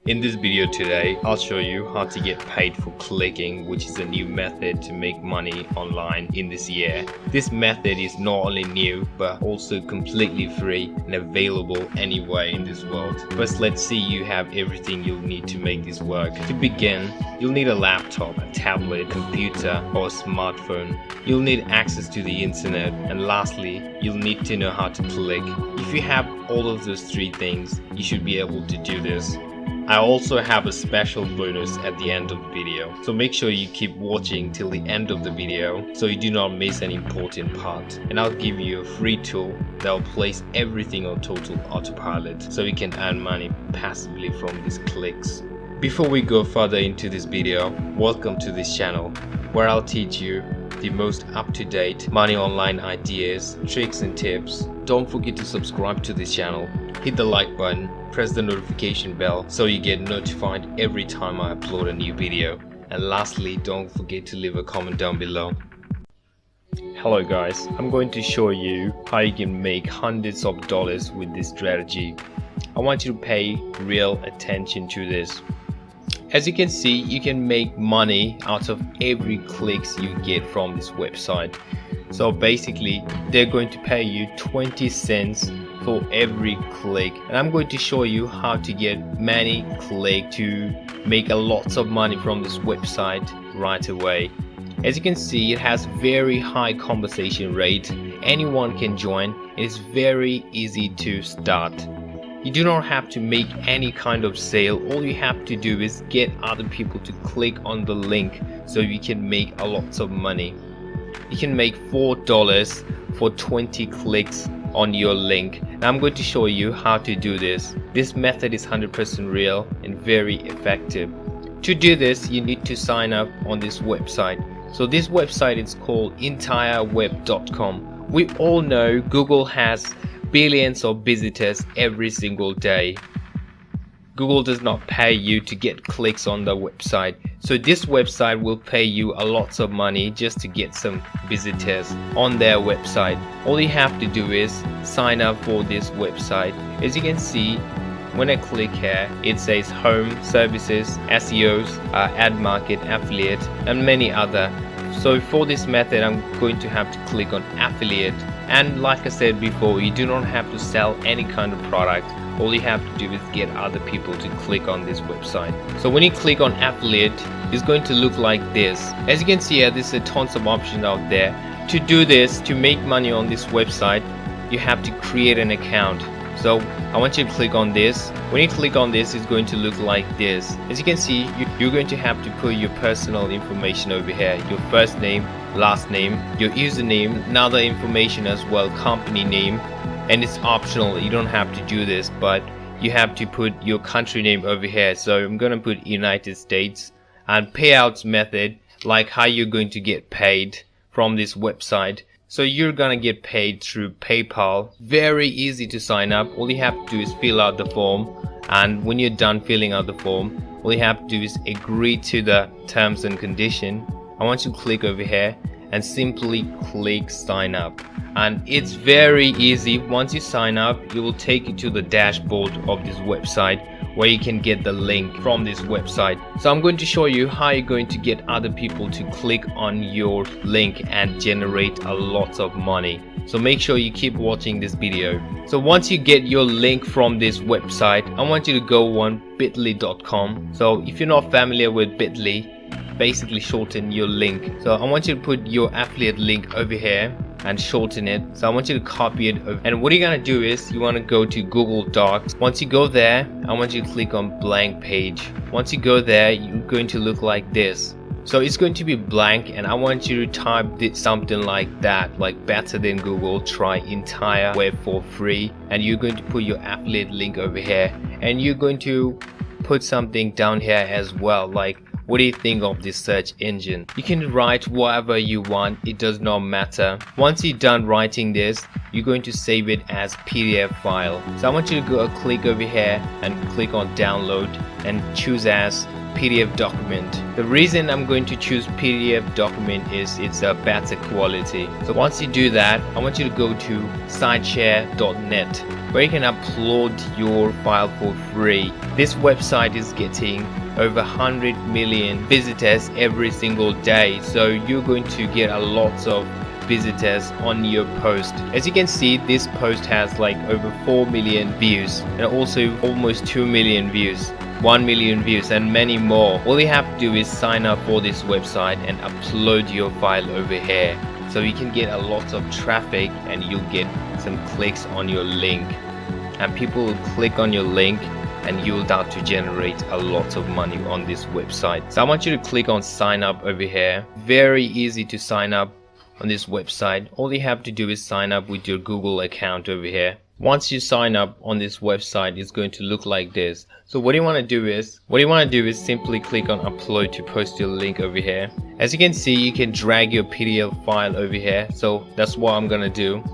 In this video today, I'll show you how to get paid for clicking, which is a new method to make money online in this year. This method is not only new, but also completely free and available anywhere in this world. First, let's see you have everything you'll need to make this work. To begin, you'll need a laptop, a tablet, computer, or a smartphone. You'll need access to the internet, and lastly, you'll need to know how to click. If you have all of those three things, you should be able to do this. I also have a special bonus at the end of the video, so make sure you keep watching till the end of the video so you do not miss an important part. And I'll give you a free tool that will place everything on total autopilot so you can earn money passively from these clicks. Before we go further into this video, welcome to this channel where I'll teach you the most up-to-date money online ideas, tricks and tips. Don't forget to subscribe to this channel, hit the like button, press the notification bell so you get notified every time I upload a new video. And lastly, don't forget to leave a comment down below. Hello guys, I'm going to show you how you can make hundreds of dollars with this strategy. I want you to pay real attention to this. As you can see, you can make money out of every clicks you get from this website. So basically, they're going to pay you 20 cents for every click, and I'm going to show you how to get many clicks to make a lots of money from this website right away. As you can see, it has very high conversation rate. Anyone can join. It's very easy to start. You do not have to make any kind of sale. All you have to do is get other people to click on the link so you can make a lot of money. You can make $4 for 20 clicks on your link. And I'm going to show you how to do this. This method is 100% real and very effective. To do this, you need to sign up on this website. So this website is called entireweb.com. We all know Google has billions of visitors every single day. Google does not pay you to get clicks on the website, so this website will pay you a lot of money just to get some visitors on their website. All you have to do is sign up for this website. As you can see, when I click here, it says home, services, SEOs, ad market, affiliate, and many other. So for this method, I'm going to have to click on affiliate. And like I said before, you do not have to sell any kind of product. All you have to do is get other people to click on this website. So when you click on affiliate, it's going to look like this. As you can see here, there's tons of options out there. To do this, to make money on this website, you have to create an account. So I want you to click on this. When you click on this, it's going to look like this. As you can see, you're going to have to put your personal information over here. Your first name, last name, your username, and other information as well, company name. And it's optional, you don't have to do this, but you have to put your country name over here. So I'm going to put United States, and payouts method, like how you're going to get paid from this website. So you're gonna get paid through PayPal. Very easy to sign up. All you have to do is fill out the form, and when you're done filling out the form, all you have to do is agree to the terms and condition. I want you to click over here and simply click sign up, and it's very easy. Once you sign up, it will take you to the dashboard of this website where you can get the link from this website. So I'm going to show you how you're going to get other people to click on your link and generate a lot of money. So make sure you keep watching this video. So once you get your link from this website, I want you to go on bitly.com. So if you're not familiar with Bitly, basically shorten your link. So I want you to put your affiliate link over here and shorten it. So I want you to copy it over. And what you're gonna do is you want to go to Google Docs. Once you go there, I want you to click on blank page. Once you go there, you're going to look like this. So it's going to be blank, and I want you to type something like that, like better than Google, try entire web for free. And you're going to put your affiliate link over here, and you're going to put something down here as well, like what do you think of this search engine? You can write whatever you want, it does not matter. Once you're done writing this, you're going to save it as PDF file. So I want you to go click over here and click on download and choose as PDF document. The reason I'm going to choose PDF document is it's a better quality. So once you do that, I want you to go to Sideshare.net where you can upload your file for free. This website is getting over 100 million visitors every single day, so you're going to get a lot of visitors on your post. As you can see, this post has like over 4 million views and also almost 2 million views, 1 million views, and many more. All you have to do is sign up for this website and upload your file over here, so you can get a lot of traffic and you'll get some clicks on your link, and people will click on your link and you'll start to generate a lot of money on this website. So I want you to click on sign up over here. Very easy to sign up on this website. All you have to do is sign up with your Google account over here. Once you sign up on this website, it's going to look like this. So what you want to do is simply click on upload to post your link over here. As you can see, you can drag your PDF file over here, so that's what I'm gonna do.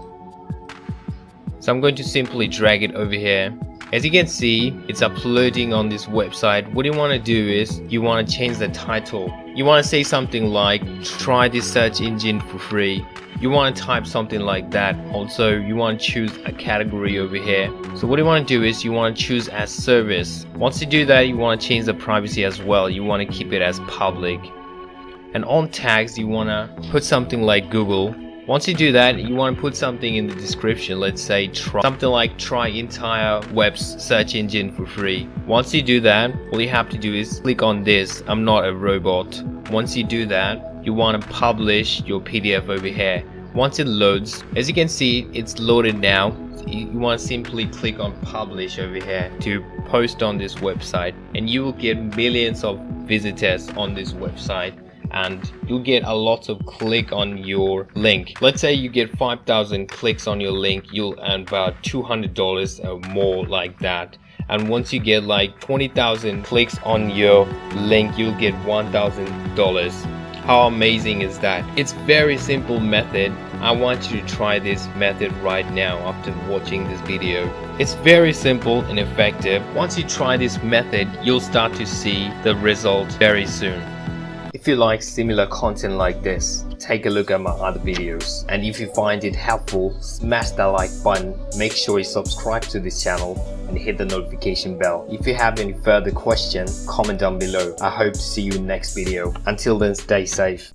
So I'm going to simply drag it over here. As you can see, it's uploading on this website. What you want to do is you want to change the title. You want to say something like try this search engine for free. You want to type something like that. Also, you want to choose a category over here. So what you want to do is you want to choose as service. Once you do that, you want to change the privacy as well. You want to keep it as public. And on tags, you want to put something like Google. Once you do that, you want to put something in the description. Let's say try entire web search engine for free. Once you do that, all you have to do is click on this, I'm not a robot. Once you do that, you want to publish your PDF over here. Once it loads, as you can see, it's loaded now. You want to simply click on publish over here to post on this website, and you will get millions of visitors on this website, and you'll get a lot of click on your link. Let's say you get 5,000 clicks on your link, you'll earn about $200 or more like that. And once you get like 20,000 clicks on your link, you'll get $1,000. How amazing is that? It's very simple method. I want you to try this method right now after watching this video. It's very simple and effective. Once you try this method, you'll start to see the result very soon. If you like similar content like this, take a look at my other videos. And if you find it helpful, smash that like button, make sure you subscribe to this channel and hit the notification bell. If you have any further questions, comment down below. I hope to see you in next video. Until then, stay safe.